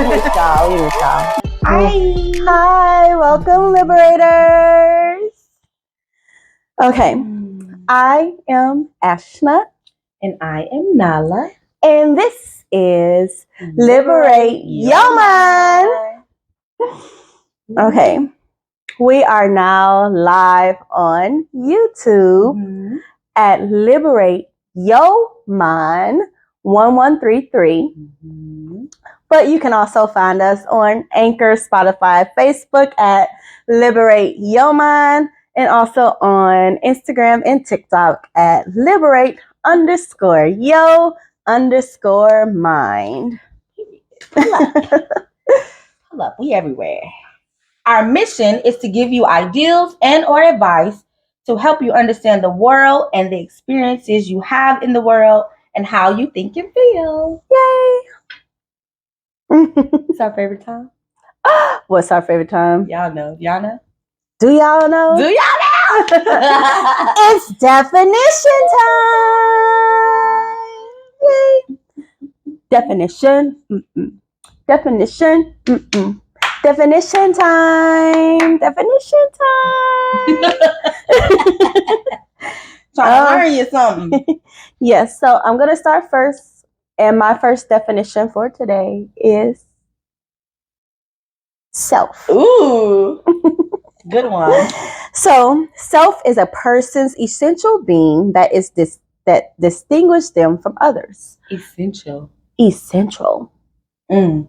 miss y'all. Hi, welcome, Liberators. Okay, I am Ashna. And I am Nala. And this is Liberate Your Mind. Okay, we are now live on YouTube at Liberate Your Mind 1133. But you can also find us on Anchor, Spotify, Facebook at Liberate Your Mind, and also on Instagram and TikTok at Liberate_Yo_Mind. Hold up, we everywhere. Our mission is to give you ideals and or advice to help you understand the world and the experiences you have in the world and how you think and feel. Yay! It's our favorite time. What's our favorite time? Y'all know. Y'all know? Do y'all know? Do y'all know? It's definition time! Yay! Definition. Definition. Definition time. Definition time. Trying to learn you something. Yes, so I'm going to start first. And my first definition for today is self. Ooh, good one. So, self is a person's essential being that distinguishes them from others. Essential. Essential. I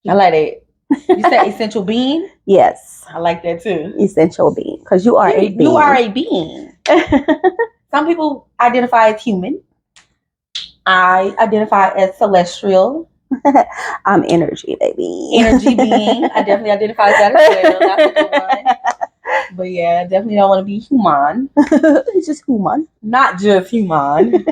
like it. You said essential being? Yes. I like that too. Essential being, because you are a being. You are a being. Some people identify as human. I identify as celestial. I'm energy, baby. Energy being. I definitely identify as that as well. That's a good one. But yeah, definitely don't want to be human. It's just human. Not just human.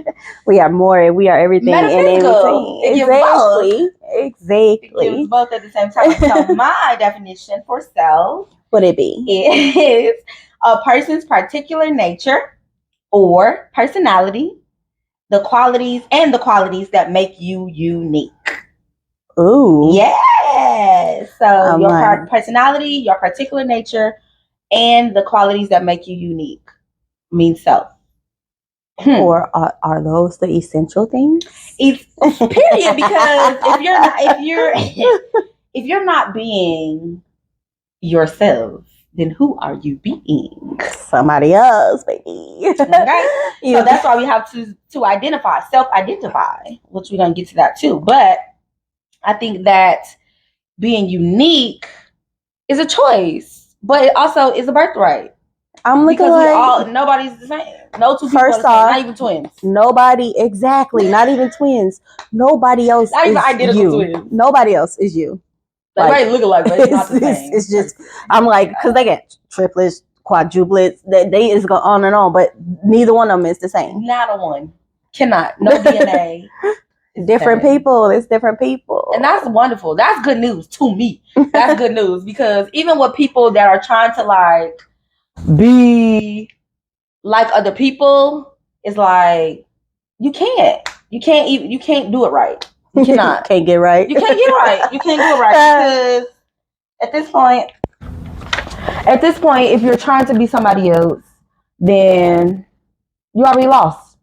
We are more. We are everything and metaphysical. everything. Exactly. It gives both at the same time. So my definition for self would it be is a person's particular nature or personality. The qualities that make you unique. Ooh. Yes. So your personality, your particular nature, and the qualities that make you unique means self. Or are those the essential things? It's period, because if you're not being yourself, then who are you being? Somebody else, baby. Okay. So that's why we have to self-identify, which we're going to get to that too. But I think that being unique is a choice, but it also is a birthright. I'm looking nobody's the same. No two people first are the same, not even twins. Nobody, exactly, not even twins. Nobody else not is even identical you. Twins. Nobody else is you. They might look alike, but it's not the same. It's just, I'm like, because they get triplets, quadruplets, they is going on and on, but neither one of them is the same. Not a one. Cannot. No DNA. Different people. It's different people. And that's wonderful. That's good news to me. That's good news, because even with people that are trying to like be like other people, it's like you can't do it right. You cannot. Can't get right. You can't get right. You can't do it right, because at this point, if you're trying to be somebody else, then you already lost.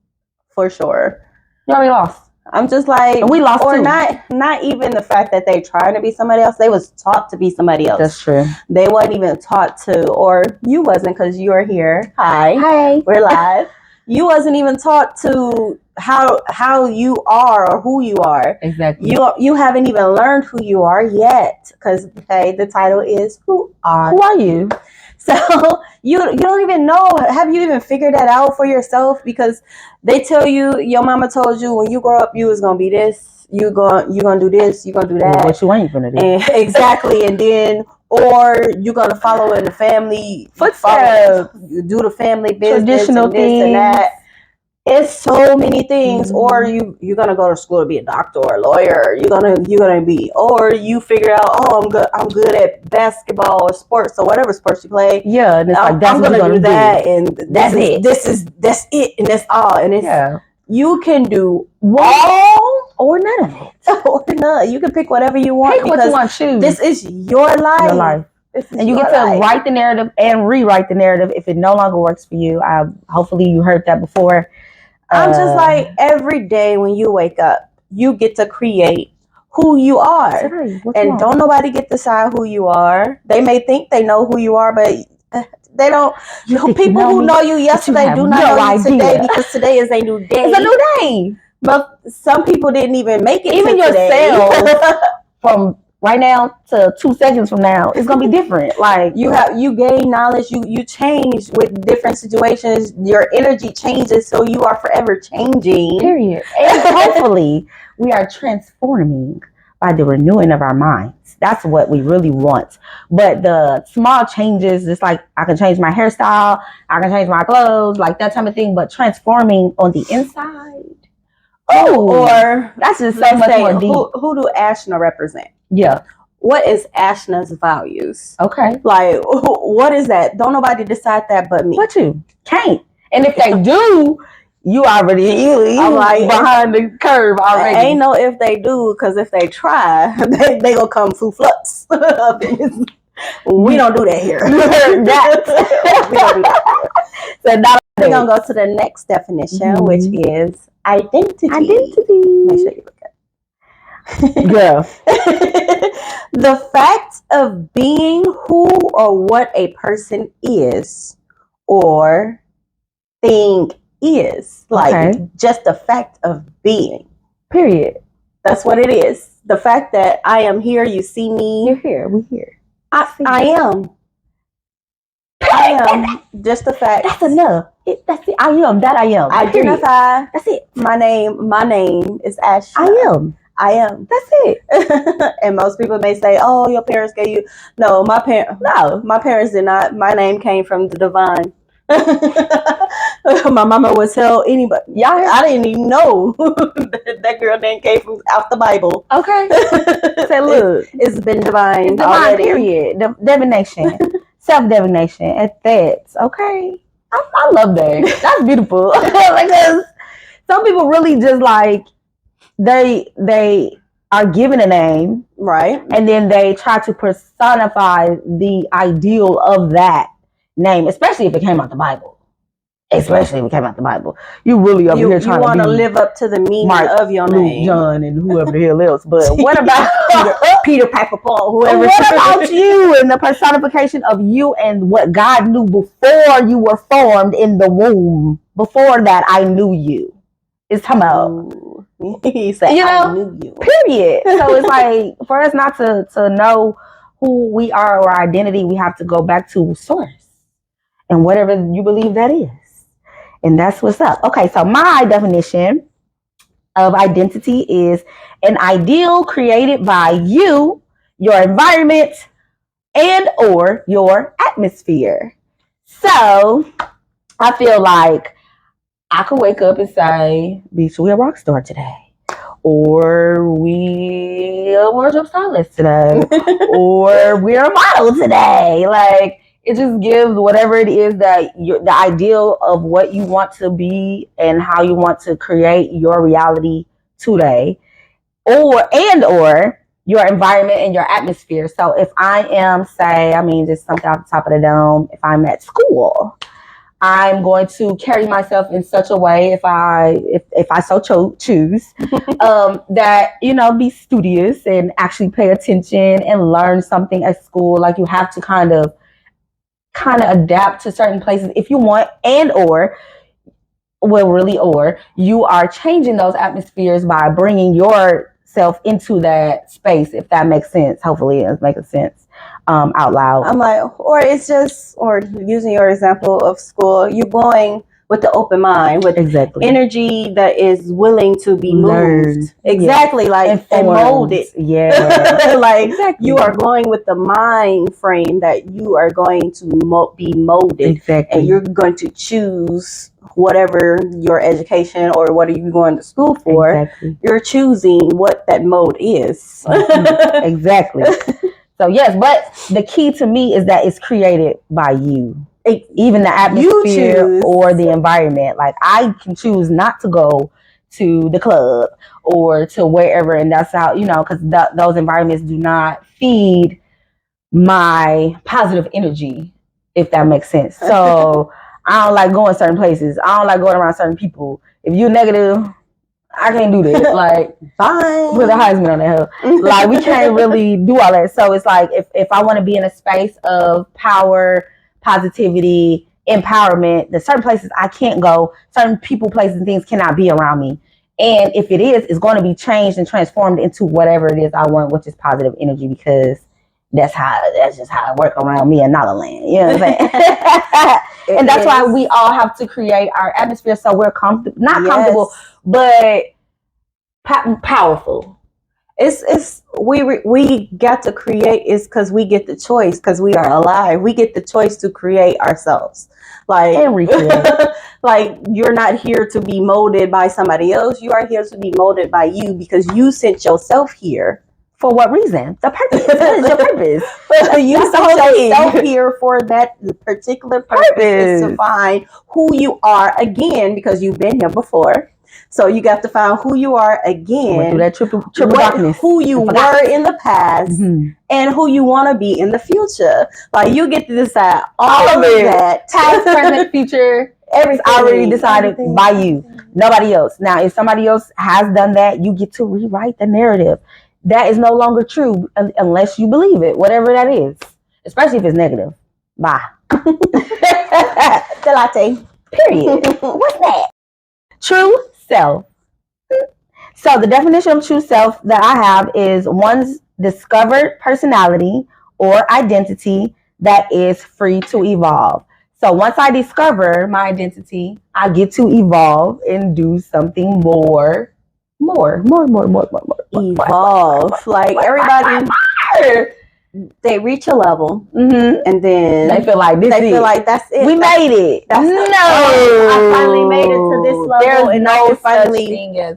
For sure. You already lost. I'm just like, and we lost or too. Not even the fact that they trying to be somebody else. They was taught to be somebody else. That's true. They wasn't even taught to, or you wasn't, because you are here. Hi. We're live. You wasn't even taught to how you are or who you are. Exactly. You haven't even learned who you are yet, because the title is Who Are You? So you don't even know. Have you even figured that out for yourself? Because they tell you, your mama told you when you grow up you was gonna be this, you gonna do this, you gonna do that. What you ain't gonna do. Exactly. And then, or you're gonna follow in the family footsteps. You do the family business, traditional and this things. and that. It's so many things. Or you're gonna go to school to be a doctor or a lawyer. You're gonna be, or you figure out, I'm good at basketball or sports or whatever sports you play. Yeah, and it's like that's I'm what gonna do that, and that's it. That's it, and that's all. And it's you can do all or none of it. Or no, you can pick whatever you want. Pick what you want, choose. This is your life. Your life. And you get to write the narrative and rewrite the narrative if it no longer works for you. Hopefully you heard that before. I'm just like, every day when you wake up, you get to create who you are. And don't nobody get to decide who you are. They may think they know who you are, but they don't. People who know you yesterday do not know you today, because today is a new day. It's a new day. But some people didn't even make it. Even yourself from right now to 2 seconds from now, it's gonna be different. Like you gain knowledge, you change with different situations. Your energy changes, so you are forever changing. Period. And hopefully, we are transforming by the renewing of our minds. That's what we really want. But the small changes, it's like I can change my hairstyle, I can change my clothes, like that type of thing. But transforming on the inside, or that's just so much more deep. Who do Ashna represent? Yeah. What is Ashna's values? Okay. Like, what is that? Don't nobody decide that but me. But you can't. And if they do, you already you I'm like, behind the curve already. Ain't no if they do, because if they try, they gonna come full flux. We don't do that here. You heard that. We don't do that. So now we're gonna go to the next definition, which is identity. Make sure you look at it. Girl. The fact of being who or what a person is or thing is. Like, just the fact of being. Period. That's what it is. The fact that I am here, you see me. You're here. We're here. I am. I am. Just the fact. That's enough. That's it. I am. That I am. Identify. That's it. My name is Ash. I am. That's it. And most people may say, "Oh, your parents gave you." No, my parents did not. My name came from the divine. My mama would tell anybody. Yeah, I didn't even know that girl name came from out the Bible. Okay. Say, look, it's been divine. It's divine already. Period. Divination, self-divination at that. Okay, I love that. That's beautiful. Because some people really just like they are given a name, right, and then they try to personify the ideal of that name, especially if it came out the Bible. You really over here trying to want to live up to the meaning of your name, John, and whoever the hell else. But what about Peter, Piper, Paul, whoever? What about you and the personification of you and what God knew before you were formed in the womb? Before that, I knew you. It's talking about. He said, I knew you. Period. So it's like, for us not to know who we are or our identity, we have to go back to source and whatever you believe that is. And that's what's up. Okay, so my definition of identity is an ideal created by you, your environment, and or your atmosphere. So I feel like I could wake up and say, "Bitch, we a rock star today," or "We a wardrobe stylist today," or "We're a model today." Like, it just gives whatever it is that the ideal of what you want to be and how you want to create your reality today, or your environment and your atmosphere. So if I am, just something off the top of the dome, if I'm at school, I'm going to carry myself in such a way, if I so choose, that, be studious and actually pay attention and learn something at school. Like, you have to kind of adapt to certain places if you want, or you are changing those atmospheres by bringing yourself into that space, if that makes sense. Hopefully it's making sense out loud. I'm like, or using your example of school, you're going with the open mind, with energy that is willing to be moved. Exactly, like, and molded. Yeah. Like, you are going with the mind frame that you are going to be molded. Exactly. And you're going to choose whatever your education or what are you going to school for. Exactly. You're choosing what that mode is. Exactly. So yes, but the key to me is that it's created by you. Even the atmosphere or the environment. Like, I can choose not to go to the club or to wherever, and that's how, because those environments do not feed my positive energy, if that makes sense. So I don't like going certain places. I don't like going around certain people. If you're negative, I can't do that. Like, fine. Put the Heisman on that hill. Like, we can't really do all that. So it's like, if I want to be in a space of power, positivity, empowerment, there's certain places I can't go. Certain people, places, and things cannot be around me. And if it is, it's going to be changed and transformed into whatever it is I want, which is positive energy, because that's just how it works around me and Nolaland. You know what I'm saying? And that's why we all have to create our atmosphere so we're comfortable, not comfortable, but powerful. It's we got to create is because we get the choice, because we are alive. We get the choice to create ourselves. Like, and recreate. Like, you're not here to be molded by somebody else. You are here to be molded by you, because you sent yourself here. For what reason? The purpose. What is your purpose? You sent yourself here for that particular purpose is to find who you are again, because you've been here before. So you got to find who you are again. Went through that triple darkness. Who you were in the past, and who you want to be in the future. Like, you get to decide all of that. Past, present, future. Everything's already decided by you. Nobody else. Now, if somebody else has done that, you get to rewrite the narrative. That is no longer true unless you believe it, whatever that is. Especially if it's negative. Bye. The latte. Period. What's that? True self. So the definition of true self that I have is one's discovered personality or identity that is free to evolve. So once I discover my identity, I get to evolve and do something more. Evolve. Like, everybody, they reach a level, and then they feel like feel like that's it. We made it. I finally made it to this level. There's and no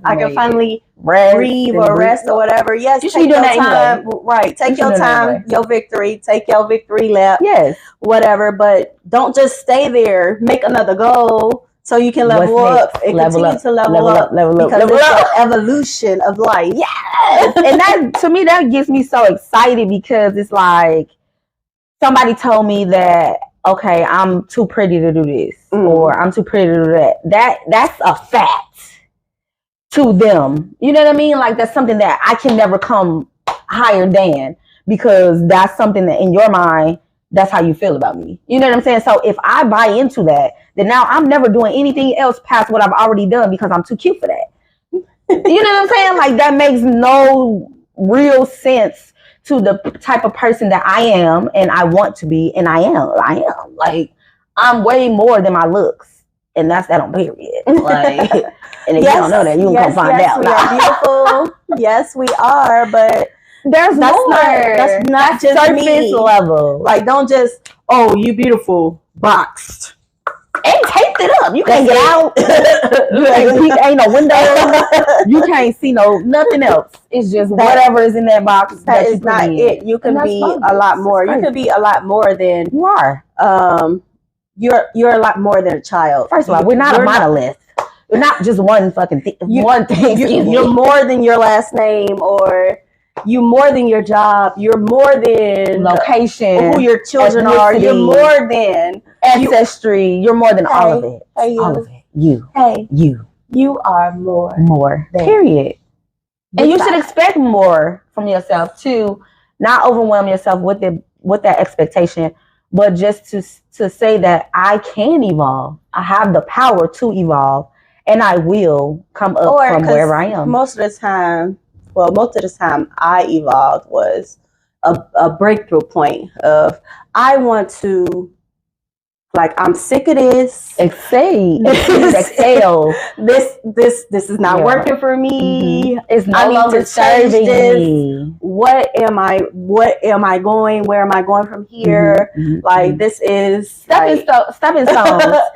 I can finally breathe or rest or whatever. Yes, you should do that time. Anyway. Right. Take your time, your victory. Take your victory lap. Yes. Whatever. But don't just stay there. Make another goal so you can level up and continue to level up. Because it's an evolution of life. Yes. And that, to me, that gets me so excited, because it's like somebody told me that, okay, I'm too pretty to do this, or I'm too pretty to do that. That's a fact to them. You know what I mean? Like, that's something that I can never come higher than, because that's something that in your mind, that's how you feel about me. You know what I'm saying? So if I buy into that, then now I'm never doing anything else past what I've already done, because I'm too cute for that. You know what I'm saying? Like, that makes no real sense to the type of person that I am and I want to be, and I am. Like, I'm way more than my looks, and that's that on period. Like, and if you don't know that, you can come find out. We are beautiful. Yes, we are, but that's more. That's not just surface me. level. Like, don't just, you beautiful, boxed. And taped it up. You can't get out. Ain't no window. You can't see nothing else. It's just whatever is in that box. That is not it. You can be a lot more. You can be a lot more than you are. You're a lot more than a child. First of all, we're not a monolith. We're not just one fucking thing. One thing. You're more than your last name, or you more than your job. You're more than location, who your children are. You're more than ancestry. You're more than all of it. Hey, all of it. You. Hey, you are more. More. Period. And you should expect more from yourself too. Not overwhelm yourself with that expectation, but just to say that I can evolve. I have the power to evolve, and I will come up from wherever I am. Most of the time I evolved was a breakthrough point of, I want to, like, I'm sick of this. Exhale. This is not working for me. It's no longer serving me. What am I going? Where am I going from here? Like, this is stepping stones.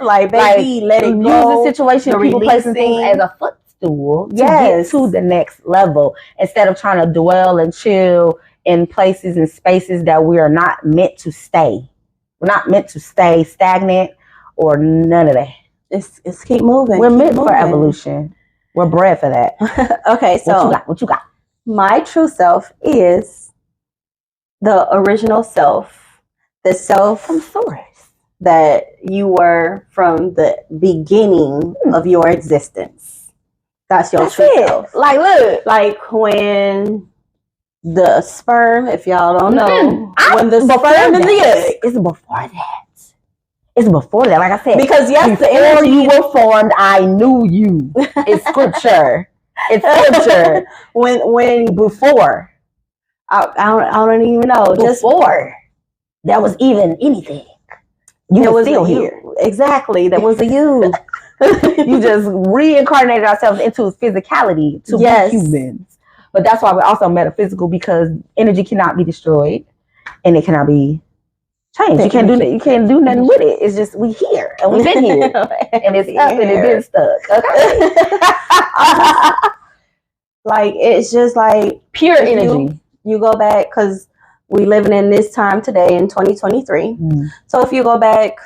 Like, baby, let it go. Use the situation, people placing things as a footstool to get to the next level, instead of trying to dwell and chill in places and spaces that we are not meant to stay. We're not meant to stay stagnant or none of that. It's keep moving. We're meant for evolution. We're bred for that. Okay, so what you got? My true self is the original self, the self From source that you were from the beginning of your existence. That's your true self. Like, look, like when the sperm, if y'all don't know, when the sperm and the egg. It's before that. It's before that, like I said. Because yes, before you were formed, I knew you. It's scripture. It's scripture. when before. I don't even know. Just before there was even anything. You were still here. Exactly. That was a you. You just reincarnated ourselves into physicality to be humans. But that's why we're also metaphysical, because energy cannot be destroyed and it cannot be changed. You can't do nothing with it. It's just we here and we've been here and it's up and it's been stuck. Okay. Like it's just like pure energy. You go back, because we living in this time today in 2023. So if you go back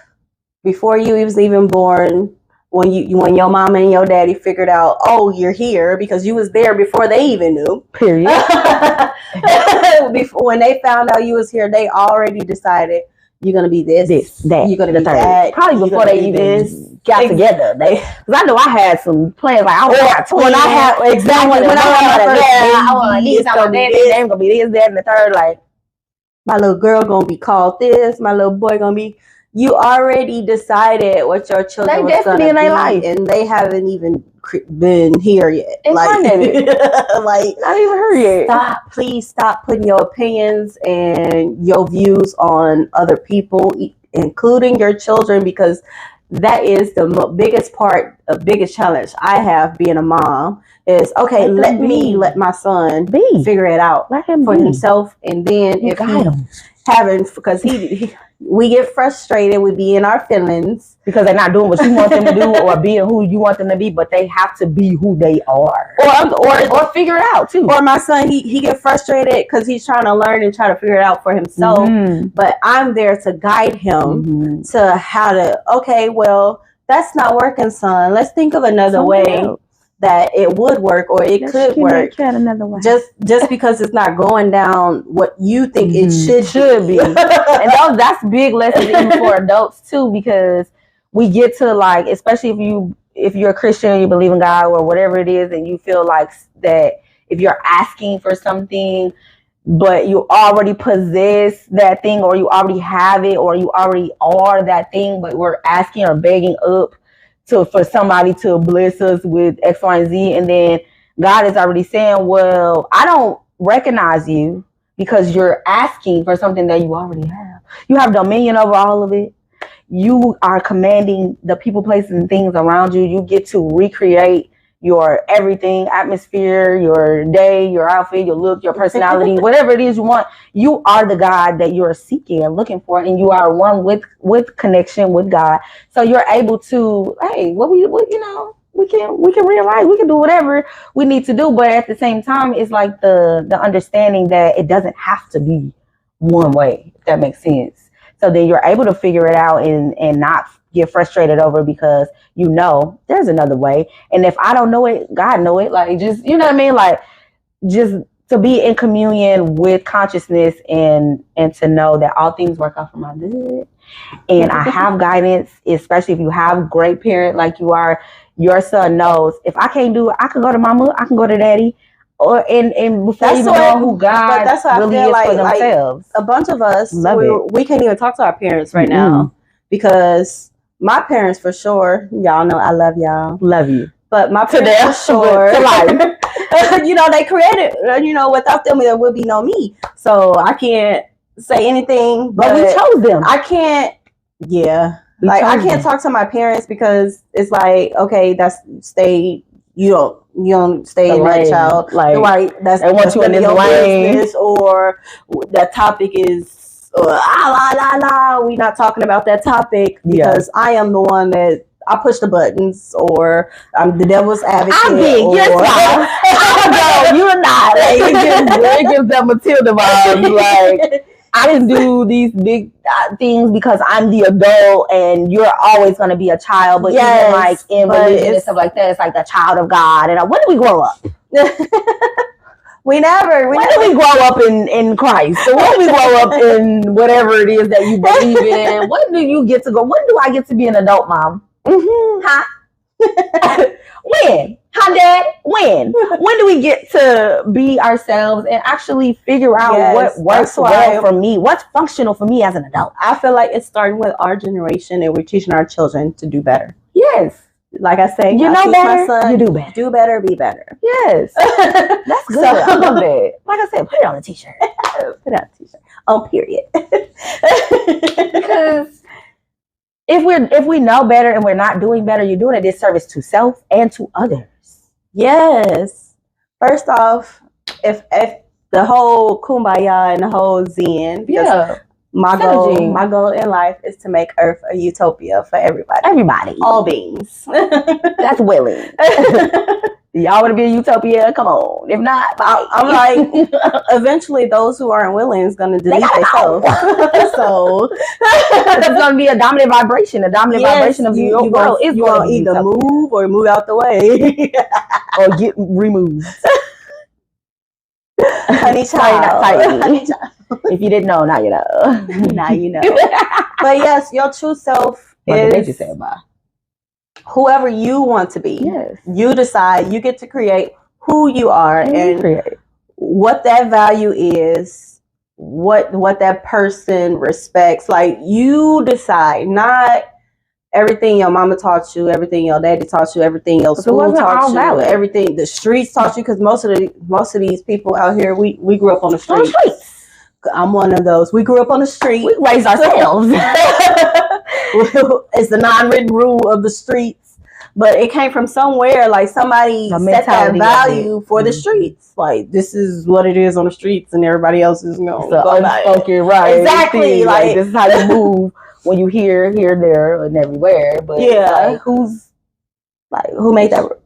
before you was even born, when your mama and your daddy figured out, oh, you're here, because you was there before they even knew. Period. Before, when they found out you was here, they already decided you're gonna be this, that, you're gonna be that. Probably before they even got together. Because I know I had some plans. Like I want when I had my first I want these. They're gonna be this, that, and the third. Like my little girl gonna be called this. My little boy gonna be. You already decided what your children was gonna be in their life, and they haven't even been here yet. Like, like not even here yet. Please stop putting your opinions and your views on other people, including your children, because that is the biggest challenge I have being a mom. Is okay. Let my son figure it out for himself, and then if because we get frustrated, we be in our feelings because they're not doing what you want them to do or being who you want them to be, but they have to be who they are, or figure it out too. Or my son, he get frustrated because he's trying to learn and try to figure it out for himself. But I'm there to guide him to how to. Okay, well, that's not working, son. Let's think of another way that it would work, or it could work another way. Just because it's not going down what you think it should be. And that's big lessons even for adults too, because we get to, like, especially if you're a Christian and you believe in God or whatever it is, and you feel like that if you're asking for something but you already possess that thing, or you already have it, or you already are that thing, but we're asking or begging up for somebody to bless us with X, Y, and Z, and then God is already saying, well, I don't recognize you because you're asking for something that you already have. You have dominion over all of it. You are commanding the people, places, and things around you. You get to recreate your everything, atmosphere, your day, your outfit, your look, your personality, whatever it is you want. You are the God that you're seeking and looking for, and you are one with connection with God. So you're able to, hey, we can realize, we can do whatever we need to do, but at the same time, it's like the understanding that it doesn't have to be one way, if that makes sense. So then you're able to figure it out and not get frustrated over, because you know there's another way. And if I don't know it, God know it. Like, just, you know what I mean? Like, just to be in communion with consciousness and to know that all things work out for my good. And I have guidance, especially if you have a great parent like you are. Your son knows, if I can't do it, I can go to mama, I can go to daddy, or and before you know who God really is for themselves. Like, a bunch of us, we can't even talk to our parents right now, because my parents, for sure, y'all know I love y'all. Love you. But my parents, for sure, to life. You know, they created, without them, there would be no me. So I can't say anything. But we chose them. I can't, I can't talk to my parents, because it's like, okay, you don't stay in that child. Like, right, they want you in this lane. Or that topic is we not talking about that topic, because I am the one that I push the buttons, or I'm the devil's advocate. I'm big, you're small. No, you're not. Like, it gives that Matilda vibe. Like, I didn't do these big things because I'm the adult and you're always going to be a child. But even like in religion and stuff like that, it's like the child of God. And when do we grow up? When do we grow up in Christ? So when do we grow up in whatever it is that you believe in? When do you get to go? When do I get to be an adult, Mom? Mm-hmm. Huh? When? Huh, Dad? When? When do we get to be ourselves and actually figure out what works well for me? What's functional for me as an adult? I feel like it's starting with our generation, and we're teaching our children to do better. Yes. Like I say, you know better, son, you do better. Do better, be better. Yes. That's good. I love it. Like I said, put it on a t-shirt. Put it on a t-shirt. Oh, period. Because if we know better and we're not doing better, you're doing a disservice to self and to others. Yes. First off, if the whole kumbaya and the whole zen, because my goal in life is to make Earth a utopia for everybody, all beings. That's willing. Y'all want to be a utopia? Come on. If not, I'm like, eventually those who aren't willing is going to delete themselves. So it's going to be a dominant vibration. A dominant vibration of your world is going to either move or move out the way or get removed. Honey child. If you didn't know, now you know. Now you know. But yes, your true self is whoever you want to be. Yes. You decide. You get to create who you are and what that value is, what that person respects. Like, you decide, not everything your mama taught you, everything your daddy taught you, everything your school taught you, everything the streets taught you. Because most of these people out here, we grew up on the streets. I'm one of those. We grew up on the street. We raised ourselves. It's the non-written rule of the streets, but it came from somewhere. Like, somebody set that value for the streets. Like, this is what it is on the streets, and everybody else is going to go by it. Right? Exactly. Like, this is how you move when you hear here, there, and everywhere. But like, who made that rule?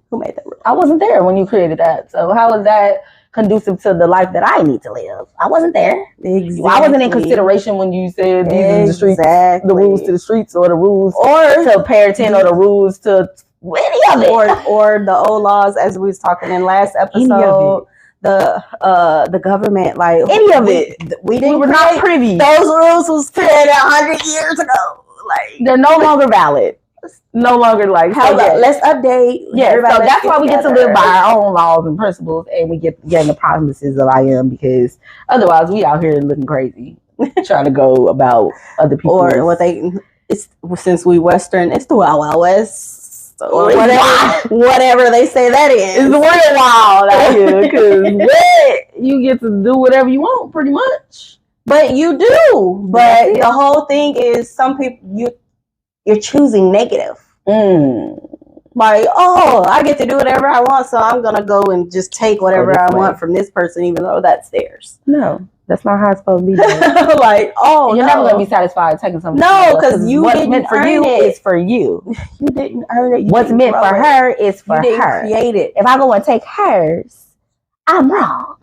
Who made that rule? I wasn't there when you created that. So how is that conducive to the life that I need to live? I wasn't there. Exactly. I wasn't in consideration when you said these are the streets, the rules to the streets, or the rules to parenting, or the rules to any of it, or the old laws, as we was talking in last episode. The government, like any of it, we were not privy. Those rules was created 100 years ago. Like, they're no longer valid. No longer like. Let's update. Yeah, so that's why we get to live by our own laws and principles, and we get the promises of I am, because otherwise we out here looking crazy, trying to go about other people or what they. It's since we Western, it's the Wild Wild West, or whatever they say that is. It's the real wild out here, because you get to do whatever you want, pretty much. But you do. But the whole thing is, some people you're choosing negative. Like, I get to do whatever I want, so I'm gonna go and just take whatever I want from this person, even though that's theirs. No, that's not how it's supposed to be. Like, you're never gonna be satisfied taking something. No, because what's meant for you is for you. You didn't earn it. What's meant for her is for her. You didn't create it. If I go and take hers, I'm wrong,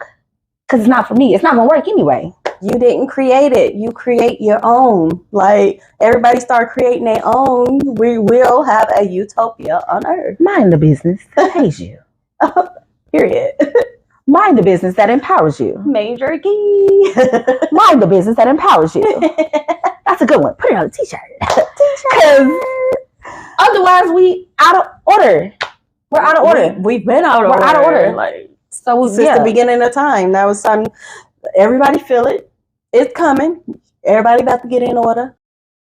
because it's not for me. It's not gonna work anyway. You didn't create it. You create your own. Like, everybody start creating their own. We will have a utopia on Earth. Mind the business that pays you. Period. Mind the business that empowers you. Major key. Mind the business that empowers you. That's a good one. Put it on a t-shirt. Because otherwise we out of order. We're out of order. We've been out of order. We're out of order. Like, since the beginning of time. That was something. Everybody feel it. It's coming. Everybody about to get in order.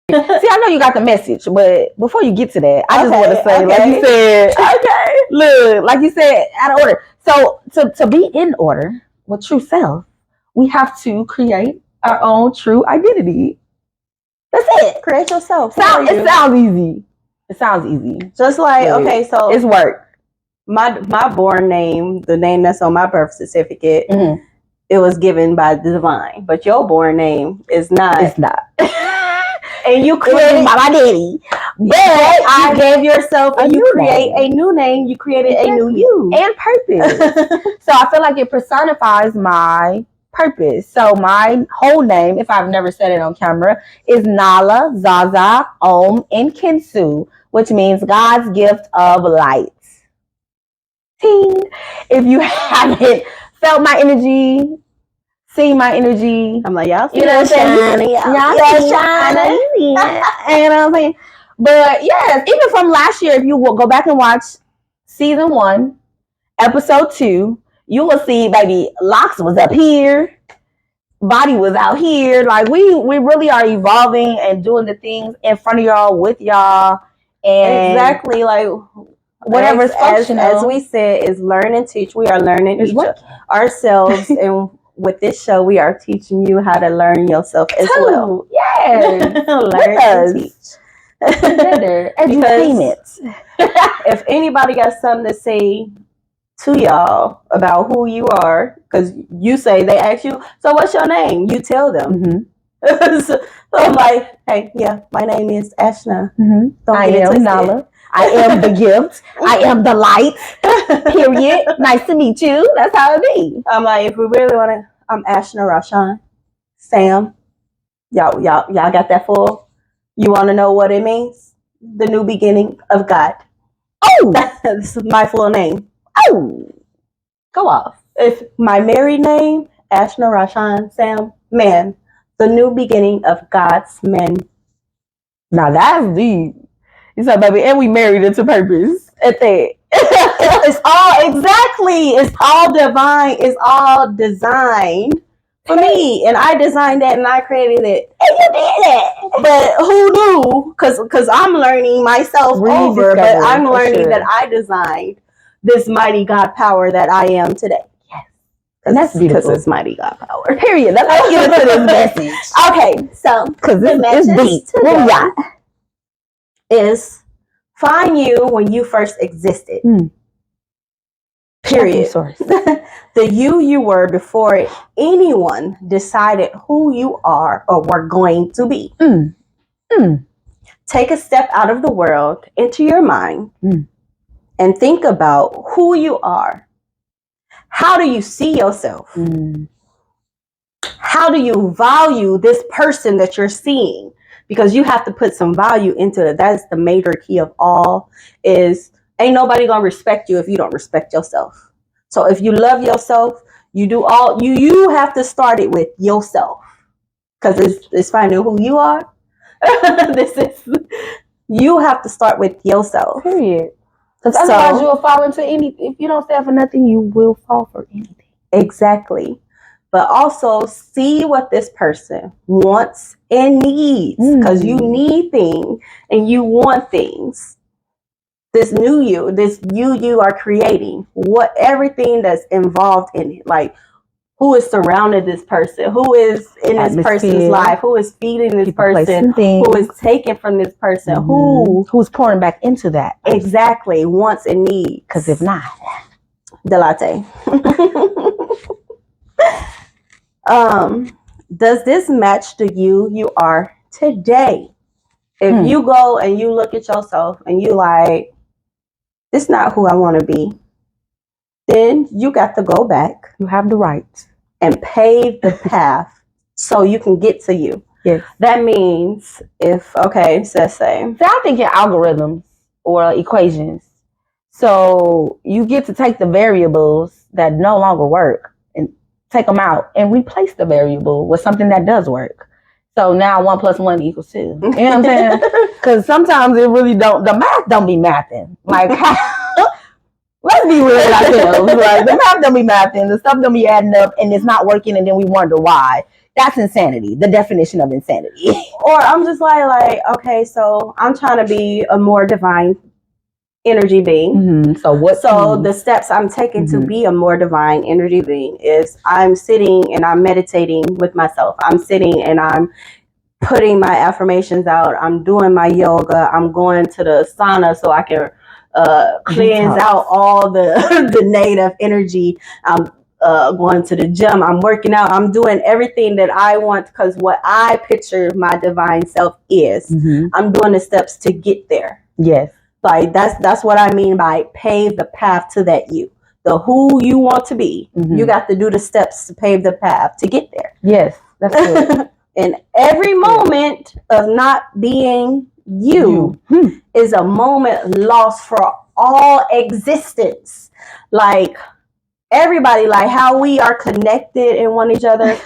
See, I know you got the message, but before you get to that, I just want to say, like you said, look, like you said, out of order. So to be in order with true self, we have to create our own true identity. That's it. Create yourself. It sounds easy. It sounds easy. Just like, okay, so it's work. My born name, the name that's on my birth certificate, it was given by the divine, but your born name is not. It's not. And you created by my daddy. But you gave yourself and you create a new name. You created a new you. And purpose. So I feel like it personifies my purpose. So my whole name, if I've never said it on camera, is Nala, Zaza, Om, and Kinsu, which means God's gift of light. Ting. If you haven't felt my energy, seen my energy, I'm like, y'all see you know what I'm that saying? shiny. Y'all see shiny. You know what I'm saying? But yes, even from last year, if you will go back and watch season 1, episode 2, you will see, baby, locks was up here, body was out here. Like we really are evolving and doing the things in front of y'all, with y'all, and exactly, like whatever's functional. As we said, is learn and teach. We are learning ourselves, and with this show, we are teaching you how to learn yourself as well. Yes, learn and teach. Edutainment. If anybody got something to say to y'all about who you are, because you say they ask you, so what's your name? You tell them. So I'm like, hey, yeah, my name is Ashna. I am Nala. I am the gift. I am the light. Period. Nice to meet you. That's how it be. I'm like, if we really want to, I'm Ashna Rashan. Sam. Y'all got that full? You want to know what it means? The new beginning of God. Oh, that's my full name. Oh, go off. If my married name, Ashna Rashan Sam, man, the new beginning of God's men. Now that's deep. You said, baby, and we married into purpose. At that. It's all divine. It's all designed for me, and I designed that, and I created it, and you did it. But who knew? Because I'm learning myself but I'm learning that I designed this mighty God power that I am today. Yes, and that's beautiful. Because it's mighty God power. Period. Let's get into this message. Okay, so because this is deep. Is find you when you first existed. Period. The you were before anyone decided who you are or were going to be. Take a step out of the world into your mind and think about who you are. How do you see yourself? How do you value this person that you're seeing? Because you have to put some value into it. That's the major key of all, is ain't nobody gonna respect you if you don't respect yourself. So if you love yourself, you do all you have to start it with yourself. Because it's finding who you are. You have to start with yourself. Period. Because otherwise you will fall into if you don't stand for nothing, you will fall for anything. Exactly. But also see what this person wants and needs, because you need things and you want things. This new you are creating, everything that's involved in it, like who is surrounded this person, who is in this person's life, who is feeding this person, who is taking from this person, who's pouring back into that. Exactly, wants and needs. Because if not, the latte. Does this match the you are today? If you go and you look at yourself and you like, this is not who I want to be, then you got to go back. You have the right. And pave the path so you can get to you. Yes. That means let's say. So I think in algorithms or equations, so you get to take the variables that no longer work and take them out and replace the variable with something that does work. So now 1 + 1 = 2. You know what I'm saying? Because sometimes it really the math don't be mathing. Like, let's be real with ourselves. Like, the math don't be mathing. The stuff don't be adding up and it's not working and then we wonder why. That's insanity. The definition of insanity. Or I'm just like, okay, so I'm trying to be a more divine energy being. So the steps I'm taking to be a more divine energy being is I'm sitting and I'm meditating with myself. I'm sitting and I'm putting my affirmations out. I'm doing my yoga. I'm going to the sauna so I can cleanse out all the negative energy. I'm going to the gym. I'm working out. I'm doing everything that I want, because what I picture my divine self is. I'm doing the steps to get there. Yes. Like that's what I mean by pave the path to that you. the who you want to be. Mhm. You got to do the steps to pave the path to get there. Yes, that's good. And every moment of not being you is a moment lost for all existence. Like everybody, like how we are connected in one each other.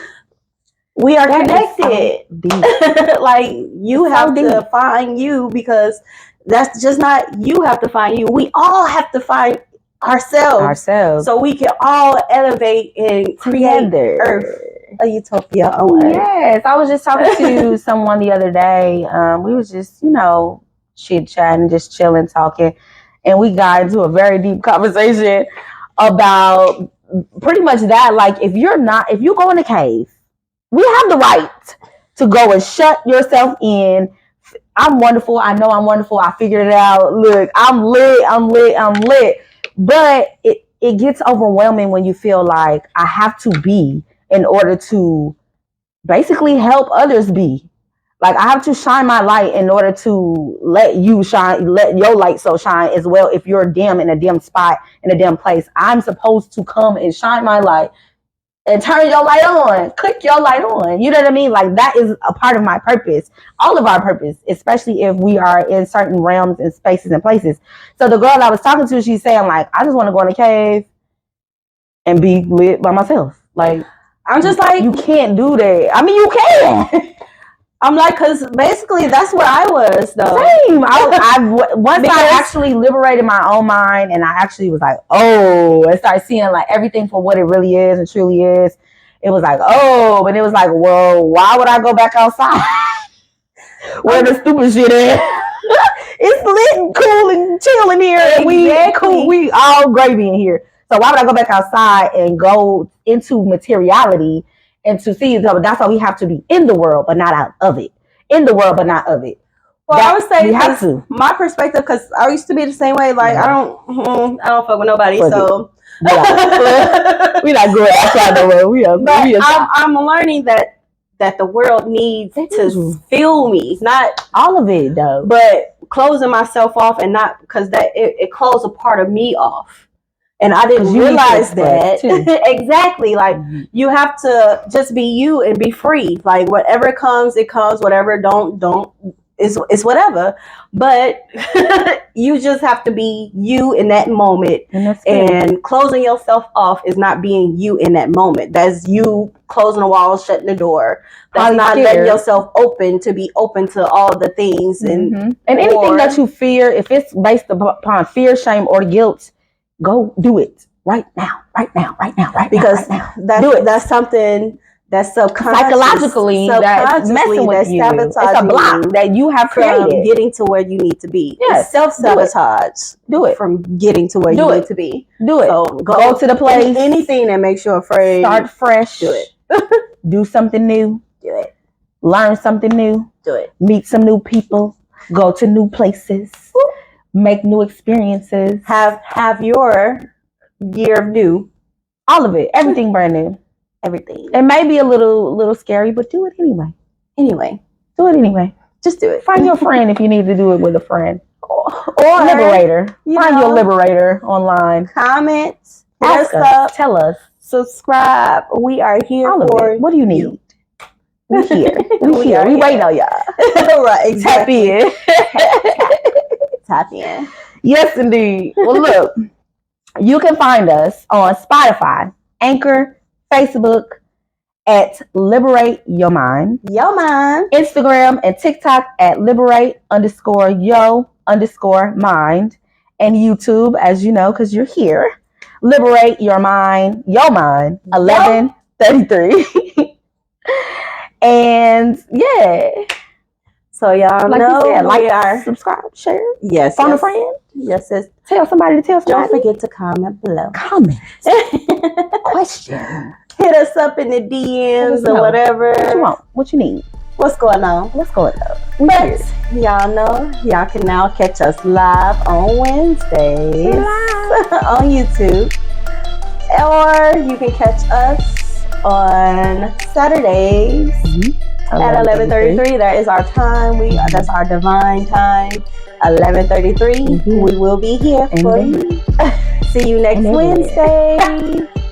We are connected. So like you have to find you, because that's just not you have to find you. We all have to find ourselves. So we can all elevate and create Earth, a utopia. Yes, I was just talking to someone the other day. We was just, chit-chatting, just chilling, talking. And we got into a very deep conversation about pretty much that. Like, if you go in a cave, we have the right to go and shut yourself in. I'm wonderful. I know I'm wonderful. I figured it out. Look, I'm lit. But it gets overwhelming when you feel like I have to be in order to basically help others be. Like, I have to shine my light in order to let you shine, let your light so shine as well. If you're dim in a dim spot, in a dim place, I'm supposed to come and shine my light and turn your light on, click your light on. You know what I mean? Like, that is a part of my purpose, all of our purpose, especially if we are in certain realms and spaces and places. So the girl I was talking to, she's saying, like, I just want to go in a cave and be lit by myself. Like, I'm just like, you can't do that. I mean, you can. I'm like, because basically that's where I was, though. Same. Once I actually liberated my own mind, and I actually was like, oh, and started seeing like everything for what it really is and truly is. It was like, oh, but it was like, well, why would I go back outside where the stupid shit is? It's lit and cool and chill in here. Exactly. We all gravy in here. So why would I go back outside and go into materiality and to see? So that's why we have to be in the world, but not out of it. In the world, but not of it. Well, I would say we have to. My perspective, because I used to be the same way. Like, I don't fuck with nobody. So we not good outside the world. We are. I'm learning that the world needs to feel me, not all of it though, but closing myself off, and not because that it closed a part of me off. And I didn't realize that. Exactly. Like, you have to just be you and be free. Like, whatever comes, it comes. Whatever don't, it's whatever. But you just have to be you in that moment. And closing yourself off is not being you in that moment. That's you closing the walls, shutting the door. That's not letting yourself open to be open to all the things. And anything that you fear, if it's based upon fear, shame, or guilt, go do it right now. Because that's something that's psychologically that's messing with you. It's a block that you have from getting to where you need to be. Yes, it's self-sabotage. Do it from getting to where you need to be. Do it. So go to the place. Anything that makes you afraid. Start fresh. Do it. Do something new. Do it. Learn something new. Do it. Meet some new people. Go to new places. Make new experiences. Have your year of new. All of it. Everything brand new. Everything. It may be a little scary, but do it anyway. Do it anyway. Just do it. Find your friend if you need to do it with a friend. Or liberator. Find your liberator online. Comment. Ask us. Tell us. Subscribe. We are here for it. What do you need? We're here. We wait on y'all. Right. Exactly. Tap in. Yes, indeed. Well, look, you can find us on Spotify, Anchor, Facebook at Liberate Your Mind. Instagram and TikTok at Liberate_Yo_Mind. And YouTube, as you know, because you're here. Liberate Your Mind, 1133. And yeah. So y'all know, said, like, subscribe, share. Yes. Phone a friend. Yes. Tell somebody to tell somebody. Don't forget to comment below. Comment. Question. Hit us up in the DMs or whatever. What you want? What you need? What's going on? What's going on? But y'all know, y'all can now catch us live on Wednesdays on YouTube. Or you can catch us on Saturdays. At 11:33, that is our time. That's our divine time. 11:33. We will be here for you. See you next And everywhere. Wednesday.